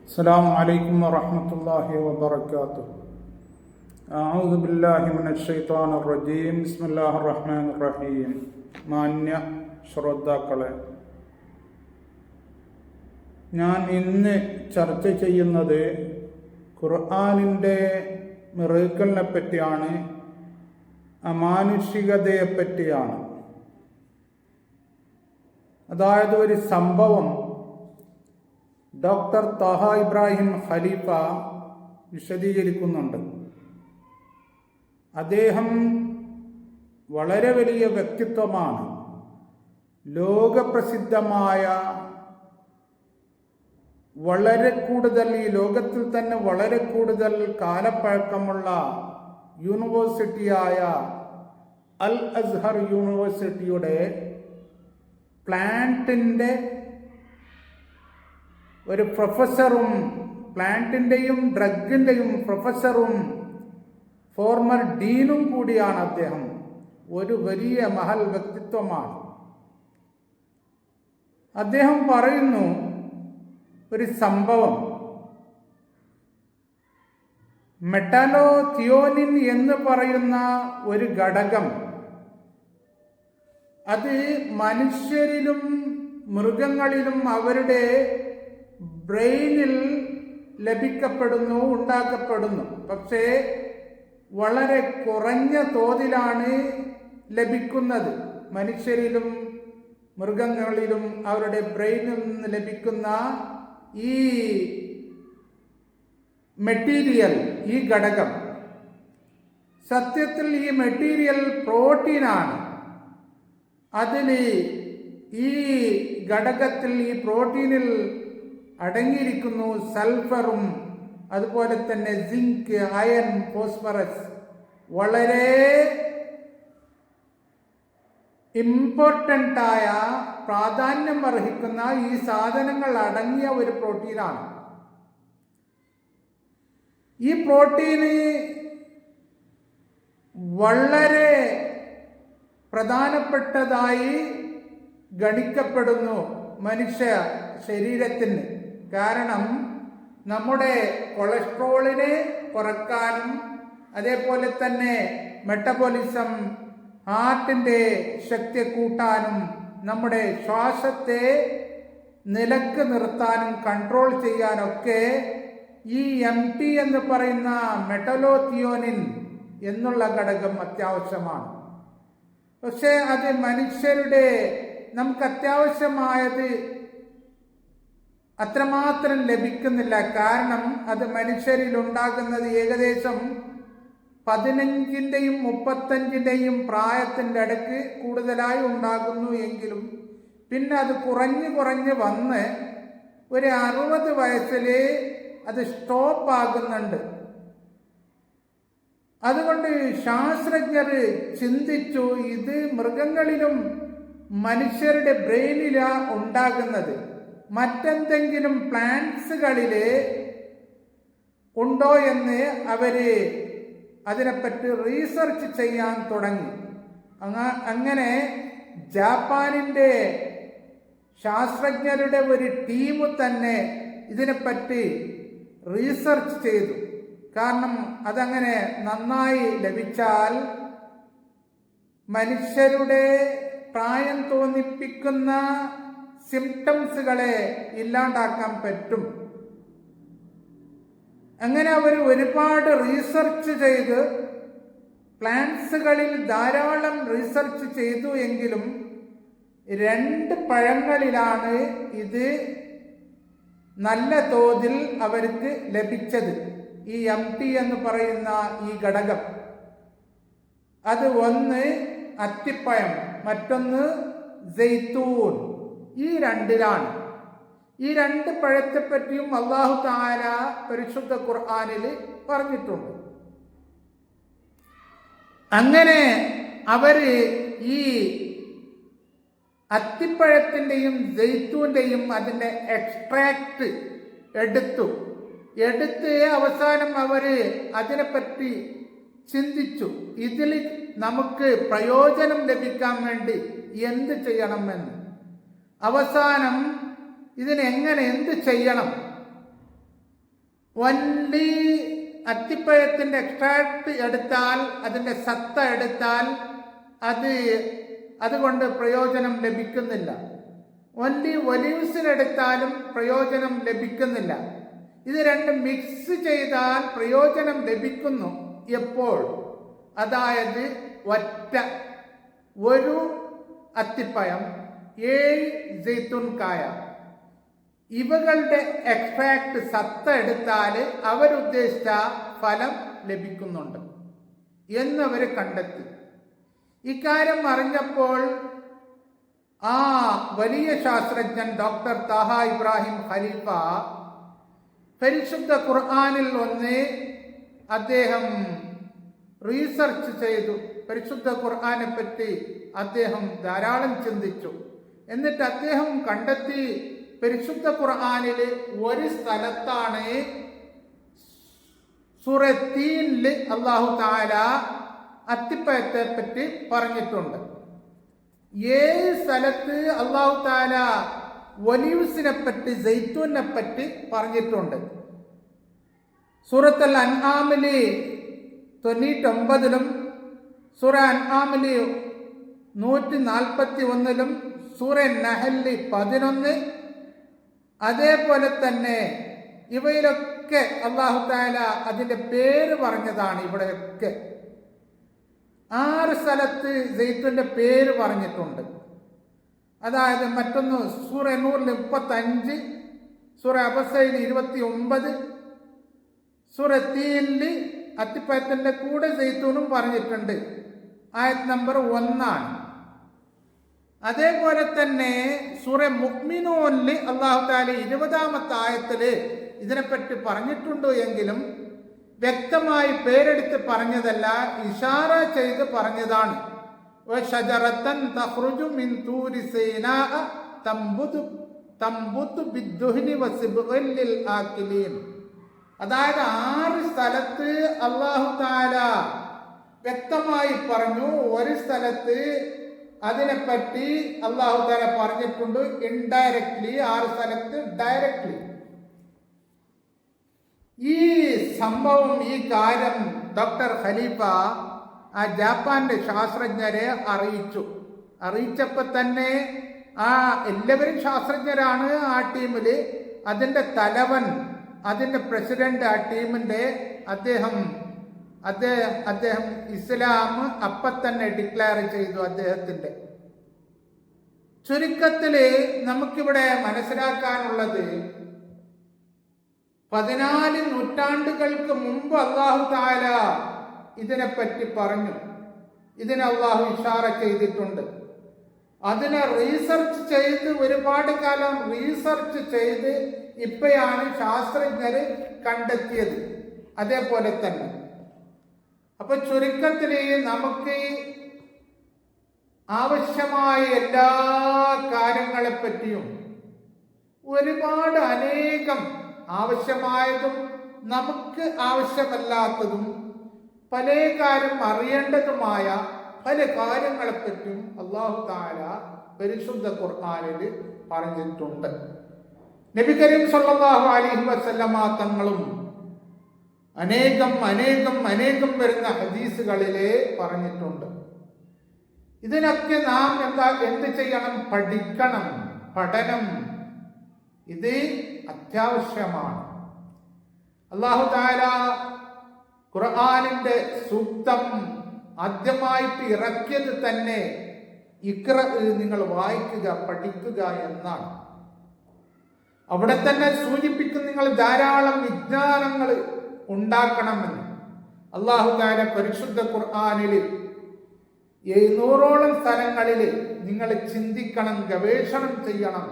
السلام عليكم ورحمة الله وبركاته. أعوذ بالله من الشيطان الرجيم. بسم الله الرحمن الرحيم. മാന്യ ശ്രോതാക്കളെ, ഞാൻ ഇന്ന് ചർച്ച ചെയ്യുന്നത് ഖുർആനിൻ്റെ മിറാക്കിളിനെ പറ്റിയാണ്, അമാനുഷികതയെ പറ്റിയാണ്. അതായത് ഒരു സംഭവം ഡോക്ടർ താഹ ഇബ്രാഹിം ഖലീഫ വിശദീകരിക്കുന്നുണ്ട്. അദ്ദേഹം വളരെ വലിയ വ്യക്തിത്വമാണ്. ലോകപ്രസിദ്ധമായ, വളരെ കൂടുതൽ, ഈ ലോകത്തിൽ തന്നെ വളരെ കൂടുതൽ കാലപ്പഴക്കമുള്ള യൂണിവേഴ്സിറ്റിയായ അൽ അസ്ഹർ യൂണിവേഴ്സിറ്റിയുടെ പ്ലാന്റിൻ്റെ ഒരു പ്രൊഫസറും, പ്ലാന്റിൻ്റെയും ഡ്രഗിൻ്റെയും പ്രൊഫസറും ഫോർമർ ഡീനും കൂടിയാണ് അദ്ദേഹം. ഒരു വലിയ മഹൽ വ്യക്തിത്വമാണ്. അദ്ദേഹം പറയുന്നു, ഒരു സംഭവം, മെറ്റാലോതിയോനിൻ എന്ന് പറയുന്ന ഒരു ഘടകം, അത് മനുഷ്യരിലും മൃഗങ്ങളിലും അവരുടെ ബ്രെയിനിൽ ലഭിക്കപ്പെടുന്നു, ഉണ്ടാക്കപ്പെടുന്നു. പക്ഷേ വളരെ കുറഞ്ഞ തോതിലാണ് ലഭിക്കുന്നത്. മനുഷ്യരിലും മൃഗങ്ങളിലും അവരുടെ ബ്രെയിനിൽ നിന്ന് ലഭിക്കുന്ന ഈ മെറ്റീരിയൽ, ഈ ഘടകം, സത്യത്തിൽ ഈ മെറ്റീരിയൽ പ്രോട്ടീനാണ്. അതിൽ ഈ ഘടകത്തിൽ, ഈ പ്രോട്ടീനിൽ അടങ്ങിയിരിക്കുന്നു സൾഫറും അതുപോലെ തന്നെ സിങ്ക്, അയൺ, ഫോസ്ഫറസ്. വളരെ ഇമ്പോർട്ടൻ്റായ, പ്രാധാന്യം അർഹിക്കുന്ന ഈ സാധനങ്ങൾ അടങ്ങിയ ഒരു പ്രോട്ടീനാണ്. ഈ പ്രോട്ടീന് വളരെ പ്രധാനപ്പെട്ടതായി ഗണിക്കപ്പെടുന്നു മനുഷ്യ ശരീരത്തിന്. കാരണം നമ്മുടെ കൊളസ്ട്രോളിനെ കുറക്കാനും അതേപോലെ തന്നെ മെറ്റബോളിസം, ഹാർട്ടിൻ്റെ ശക്തി കൂട്ടാനും നമ്മുടെ ശ്വാസത്തെ നിലക്ക് നിർത്താനും കൺട്രോൾ ചെയ്യാനൊക്കെ ഈ MT എന്ന് പറയുന്ന മെറ്റാലോതിയോനിൻ എന്നുള്ള ഘടകം അത്യാവശ്യമാണ്. പക്ഷേ അത് മനുഷ്യരുടെ, നമുക്ക് അത്യാവശ്യമായത് അത്രമാത്രം ലഭിക്കുന്നില്ല. കാരണം അത് മനുഷ്യരിൽ ഉണ്ടാകുന്നത് ഏകദേശം 15-ൻ്റെയും 35-ൻ്റെയും പ്രായത്തിൻ്റെ ഇടയ്ക്ക് കൂടുതലായി ഉണ്ടാകുന്നു എങ്കിലും പിന്നെ അത് കുറഞ്ഞ് വന്ന് ഒരു 60 വയസ്സിൽ അത് സ്റ്റോപ്പ് ആകുന്നുണ്ട്. അതുകൊണ്ട് ശാസ്ത്രജ്ഞർ ചിന്തിച്ചു, ഇത് മൃഗങ്ങളിലും മനുഷ്യരുടെ ബ്രെയിനിലാണ് ഉണ്ടാകുന്നത്, മറ്റെന്തെങ്കിലും പ്ലാന്റ്സുകളിൽ ഉണ്ടോ എന്ന് അവര് അതിനെപ്പറ്റി റീസർച്ച് ചെയ്യാൻ തുടങ്ങി. അങ്ങനെ ജാപ്പാനിൻ്റെ ശാസ്ത്രജ്ഞരുടെ ഒരു ടീം തന്നെ ഇതിനെപ്പറ്റി റീസർച്ച് ചെയ്തു. കാരണം അതങ്ങനെ നന്നായി ലഭിച്ചാൽ മനുഷ്യരുടെ പ്രായം തോന്നിപ്പിക്കുന്ന സിംറ്റംസുകളെ ഇല്ലാണ്ടാക്കാൻ പറ്റും. അങ്ങനെ അവർ ഒരുപാട് റീസർച്ച് ചെയ്ത്, പ്ലാന്റ്സുകളിൽ ധാരാളം റീസർച്ച് ചെയ്തു എങ്കിലും 2 പഴങ്ങളിലാണ് ഇത് നല്ല തോതിൽ അവർക്ക് ലഭിച്ചത്. ഈ MT എന്ന് പറയുന്ന ഈ ഘടകം, അത് ഒന്ന് അത്തിപ്പഴം, മറ്റൊന്ന് സൈത്തൂൻ. ഈ 2-ലാണ്. ഈ 2 പഴത്തെപ്പറ്റിയും അല്ലാഹു തആല പരിശുദ്ധ ഖുർആനിൽ പറഞ്ഞിട്ടുണ്ട്. അങ്ങനെ അവര് ഈ അത്തിപ്പഴത്തിൻ്റെയും സൈത്തൂൻ്റെയും അതിൻ്റെ എക്സ്ട്രാക്ട് എടുത്ത് അവസാനം അവര് അതിനെപ്പറ്റി ചിന്തിച്ചു, ഇതിൽ നമുക്ക് പ്രയോജനം ലഭിക്കാൻ വേണ്ടി എന്ത് ചെയ്യണമെന്ന്. അവസാനം ഇതിനെങ്ങനെ, എന്ത് ചെയ്യണം ഒൻലി അത്തിപ്പഴത്തിൻ്റെ എക്സ്ട്രാക്ട് എടുത്താൽ, അതിൻ്റെ സത്ത എടുത്താൽ അതുകൊണ്ട് പ്രയോജനം ലഭിക്കുന്നില്ല. ഒൻലി ഒലിവ്സിനെടുത്താലും പ്രയോജനം ലഭിക്കുന്നില്ല. ഇത് രണ്ടും മിക്സ് ചെയ്താൽ പ്രയോജനം ലഭിക്കുന്നു. എപ്പോൾ? അതായത് ഒരു അത്തിപ്പഴം, 7 ജെയ്ത്തുൻ കായ, ഇവകളുടെ എക്സ്ട്രാക്ട് സത്ത എടുത്താൽ അവരുദ്ദേശിച്ച ഫലം ലഭിക്കുന്നുണ്ട് എന്നവർ കണ്ടെത്തി. ഇക്കാര്യം അറിഞ്ഞപ്പോൾ ആ വലിയ ശാസ്ത്രജ്ഞൻ ഡോക്ടർ താഹ ഇബ്രാഹിം ഖലീഫ പരിശുദ്ധ ഖുർആനിൽ അദ്ദേഹം റീസർച്ച് ചെയ്തു. പരിശുദ്ധ ഖുർആനെ പറ്റി അദ്ദേഹം ധാരാളം ചിന്തിച്ചു. എന്നിട്ട് അദ്ദേഹം കണ്ടെത്തി, പരിശുദ്ധ ഖുർആനിൽ ഒരു സ്ഥലത്താണ് സൂറ തീനിൽ അല്ലാഹു തആല അത്തിപ്പഴത്തെ പറ്റി പറഞ്ഞിട്ടുണ്ട്. 7 സ്ഥലത്ത് അല്ലാഹു തആല ഒലിവ്സിനെ പറ്റി, സൈത്തൂനെ പറ്റി പറഞ്ഞിട്ടുണ്ട്. സൂറത്തുൽ അൻആമിൽ 99-ലും സൂറ അൻആമിൽ 141-ലും സൂറ നഹ്ലിൽ 11, അതേപോലെ തന്നെ ഇവയിലൊക്കെ അല്ലാഹു തആല അതിൻ്റെ പേര് പറഞ്ഞതാണ്. ഇവിടെയൊക്കെ 6 സ്ഥലത്ത് സൈത്തൂന്റെ പേര് പറഞ്ഞിട്ടുണ്ട്. അതായത് മറ്റൊന്ന് സൂറ നൂറിൽ 35, സൂറ അബസയിൽ 29, സൂറ തീനിൽ അത്തിപ്പഴത്തിന്റെ കൂടെ സൈത്തൂനും പറഞ്ഞിട്ടുണ്ട്. ആയത്ത് നമ്പർ 1. അതേപോലെ തന്നെ സൂറ മുഅ്മിനൂനിൽ അല്ലാഹു തആല 20-ാമത്തെ ആയത്തിൽ ഇതിനെപ്പറ്റി പറഞ്ഞിട്ടുണ്ട് എങ്കിലും വ്യക്തമായി പേരെടുത്ത് പറഞ്ഞതല്ല, ഇഷാറ ചെയ്ത് പറഞ്ഞതാണ്. വശജറത്തൻ തഖ്റുജു മിൻ തൂരി സീനാ തംബുതു ബിദ്ദുഹ്നി വസിബ്ഗൻ ലിൽ ആകിലീൻ. അതായത് 6 സ്ഥലത്ത് അല്ലാഹു തആല വ്യക്തമായി പറഞ്ഞു. ഒരു സ്ഥലത്ത് അതിനെപ്പറ്റി അല്ലാഹു തആല പറഞ്ഞിട്ടുണ്ട് ഇൻഡയറക്ട്ലി, 6 സ്ഥലത്ത് ഡയറക്ട്ലി. ഈ സംഭവം, ഈ കാര്യം ഡോക്ടർ ഖലീഫ ആ ജപ്പാന്റെ ശാസ്ത്രജ്ഞരെ അറിയിച്ചപ്പോൾ തന്നെ എല്ലാവരും ശാസ്ത്രജ്ഞരാണ് ആ ടീമിൽ. അതിൻ്റെ തലവൻ, അതിൻ്റെ പ്രസിഡന്റ്, ആ ടീമിൻ്റെ അദ്ദേഹം ഇസ്ലാം അപ്പം തന്നെ ഡിക്ലെയർ ചെയ്തു അദ്ദേഹത്തിൻ്റെ. ചുരുക്കത്തിൽ നമുക്കിവിടെ മനസ്സിലാക്കാനുള്ളത്, 14 നൂറ്റാണ്ടുകൾക്ക് മുമ്പ് അല്ലാഹു തആല ഇതിനെപ്പറ്റി പറഞ്ഞു. ഇതിനെ അല്ലാഹു ഇഷാറ ചെയ്തിട്ടുണ്ട്. അതിനെ റീസർച്ച് ചെയ്ത് ഒരുപാട് കാലം റീസർച്ച് ചെയ്ത് ഇപ്പോഴാണ് ശാസ്ത്രജ്ഞർ കണ്ടെത്തിയത്. അതേപോലെ തന്നെ അപ്പൊ ചുരുക്കത്തിൽ നമുക്ക് ആവശ്യമായ എല്ലാ കാര്യങ്ങളെപ്പറ്റിയും ഒരുപാട് അനേകം ആവശ്യമായതും നമുക്ക് ആവശ്യമല്ലാത്തതും പല കാര്യം അറിയേണ്ടതുമായ പല കാര്യങ്ങളെപ്പറ്റിയും അല്ലാഹു തആല പരിശുദ്ധ ഖുർആനിൽ പറഞ്ഞിട്ടുണ്ട്. നബി കരീം സല്ലല്ലാഹു അലൈഹി വസല്ലമ തങ്ങളും അനേകം വരുന്ന ഹദീസുകളിലെ പറഞ്ഞിട്ടുണ്ട്. ഇതിനൊക്കെ നാം എന്ത് ചെയ്യണം? പഠനം ഇത് അത്യാവശ്യമാണ്. അല്ലാഹു തആല ഖുർആനിന്റെ സൂക്തം ആദ്യമായിട്ട് ഇറക്കിയത് തന്നെ ഇഖ്റ, നിങ്ങൾ വായിക്കുക, പഠിക്കുക എന്നാണ്. അവിടെ തന്നെ സൂചിപ്പിക്കും, നിങ്ങൾ ധാരാളം വിജ്ഞാനങ്ങൾ ഉണ്ടാക്കണമെന്ന്. അല്ലാഹു തആല പരിശുദ്ധ ഖുർആനിൽ 700ഓളം സ്ഥലങ്ങളിൽ നിങ്ങൾ ചിന്തിക്കണം, ഗവേഷണം ചെയ്യണം,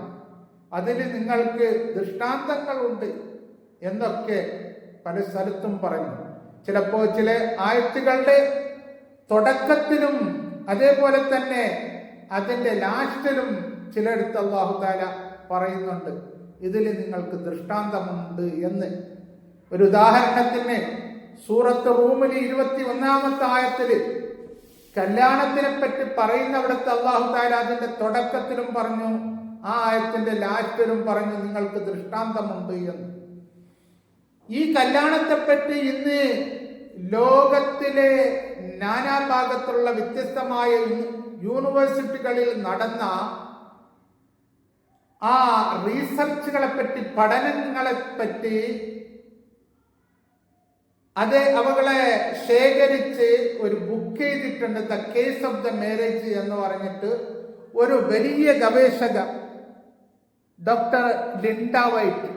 അതിൽ നിങ്ങൾക്ക് ദൃഷ്ടാന്തങ്ങളുണ്ട് എന്നൊക്കെ പല സ്ഥലത്തും പറഞ്ഞു. ചിലപ്പോൾ ചില ആയത്തുകളുടെ തുടക്കത്തിലും അതേപോലെ തന്നെ അതിൻ്റെ ലാസ്റ്റിലും ചിലയിടത്ത് അല്ലാഹു തആല പറയുന്നുണ്ട്, ഇതിൽ നിങ്ങൾക്ക് ദൃഷ്ടാന്തമുണ്ട് എന്ന്. ഒരു ഉദാഹരണത്തിന് സൂറത്ത് റൂമിൽ 21-ാമത്തെ ആയത്തിൽ കല്യാണത്തിനെ പറ്റി പറയുന്നവിടത്ത് അല്ലാഹു തആല അതിന്റെ തുടക്കത്തിലും പറഞ്ഞു, ആ ആയത്തിന്റെ ലാസ്റ്റിലും പറഞ്ഞു നിങ്ങൾക്ക് ദൃഷ്ടാന്തമുണ്ട് എന്ന്. ഈ കല്യാണത്തെപ്പറ്റി ഇന്ന് ലോകത്തിലെ നാനാഭാഗത്തുള്ള വ്യത്യസ്തമായ യൂണിവേഴ്സിറ്റികളിൽ നടന്ന ആ റീസർച്ചുകളെ പറ്റി, പഠനങ്ങളെ പറ്റി, അത് അവകളെ ശേഖരിച്ച് ഒരു ബുക്ക് ചെയ്തിട്ടുണ്ട്, the case of the marriage എന്ന് പറഞ്ഞിട്ട്. ഒരു വലിയ ഗവേഷക ഡോക്ടർ ലിൻഡ വൈറ്റ്,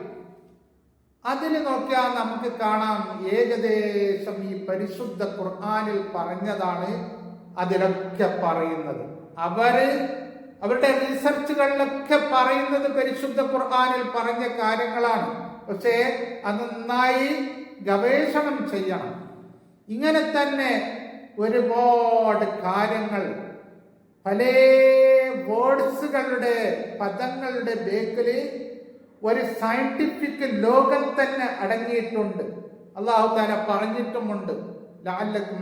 അതിൽ നോക്കിയാൽ നമുക്ക് കാണാം ഏകദേശം ഈ പരിശുദ്ധ ഖുർആനിൽ പറഞ്ഞതാണ് അതിലൊക്കെ പറയുന്നത്. അവരുടെ റീസർച്ചുകളിലൊക്കെ പറയുന്നത് പരിശുദ്ധ ഖുർആനിൽ പറഞ്ഞ കാര്യങ്ങളാണ്. പക്ഷേ അത് നന്നായി ഗവേഷണം ചെയ്യണം. ഇങ്ങനെ തന്നെ ഒരുപാട് കാര്യങ്ങൾ പല വേർഡ്സുകളുടെ, പദങ്ങളുടെ ബേക്കിൽ ഒരു സയന്റിഫിക് ലോകം തന്നെ അടങ്ങിയിട്ടുണ്ട്. അല്ലാഹു തആല പറഞ്ഞിട്ടുമുണ്ട്, ലഅല്ലക്കും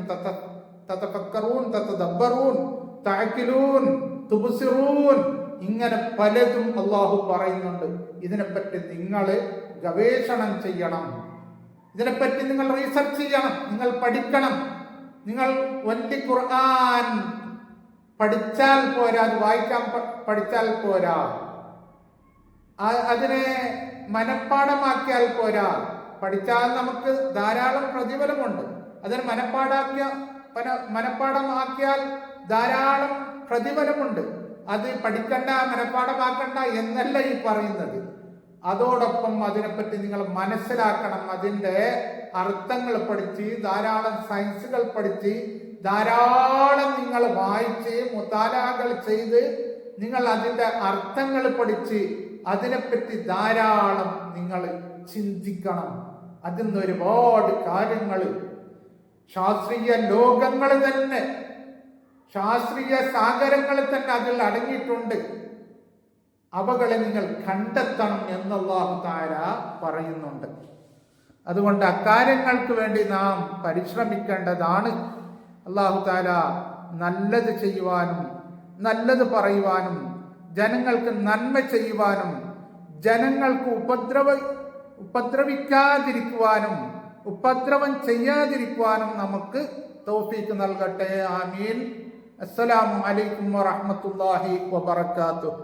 തതഫക്കറൂൻ തതദബ്ബറൂൻ തഅഖിലൂൻ തുബ്സിറൂൻ. ഇങ്ങനെ പലതും അല്ലാഹു പറയുന്നുണ്ട്. ഇതിനെപ്പറ്റി നിങ്ങൾ ഗവേഷണം ചെയ്യണം, ഇതിനെപ്പറ്റി നിങ്ങൾ റീസർച്ച് ചെയ്യണം, നിങ്ങൾ പഠിക്കണം. നിങ്ങൾ ഒന്നി ഖുർആൻ പഠിച്ചാൽ പോരാ, അത് വായിക്കാൻ പഠിച്ചാൽ പോരാ, അതിനെ മനഃപ്പാടമാക്കിയാൽ പോരാ. പഠിച്ചാൽ നമുക്ക് ധാരാളം പ്രതിഫലമുണ്ട്. അതിന് മനഃപ്പാടമാക്കിയാൽ ധാരാളം പ്രതിഫലമുണ്ട്. അത് പഠിക്കണ്ട, മനഃപ്പാടമാക്കണ്ട എന്നല്ല ഈ പറയുന്നത്. അതോടൊപ്പം അതിനെപ്പറ്റി നിങ്ങൾ മനസ്സിലാക്കണം. അതിൻ്റെ അർത്ഥങ്ങൾ പഠിച്ച്, ധാരാളം സയൻസുകൾ പഠിച്ച്, ധാരാളം നിങ്ങൾ വായിച്ച്, മുതാലകൾ ചെയ്ത്, നിങ്ങൾ അതിൻ്റെ അർത്ഥങ്ങൾ പഠിച്ച്, അതിനെപ്പറ്റി ധാരാളം നിങ്ങൾ ചിന്തിക്കണം. അതിൽ നിന്ന് ഒരുപാട് കാര്യങ്ങൾ ശാസ്ത്രീയ ലോകങ്ങൾ തന്നെ, ശാസ്ത്രീയ സാഗരങ്ങൾ തന്നെ അതിൽ അടങ്ങിയിട്ടുണ്ട്. അവകളെ നിങ്ങൾ കണ്ടെത്തണം എന്ന് അല്ലാഹു തആല പറയുന്നുണ്ട്. അതുകൊണ്ട് അക്കാര്യങ്ങൾക്ക് വേണ്ടി നാം പരിശ്രമിക്കേണ്ടതാണ്. അല്ലാഹു തആല നല്ലത് ചെയ്യുവാനും നല്ലത് പറയുവാനും ജനങ്ങൾക്ക് നന്മ ചെയ്യുവാനും ജനങ്ങൾക്ക് ഉപദ്രവിക്കാതിരിക്കുവാനും ഉപദ്രവം ചെയ്യാതിരിക്കുവാനും നമുക്ക് തൗഫീഖ് നൽകട്ടെ. ആമീൻ. അസ്സലാമു അലൈക്കും വറഹ്മത്തുള്ളാഹി വബറകാതുഹു.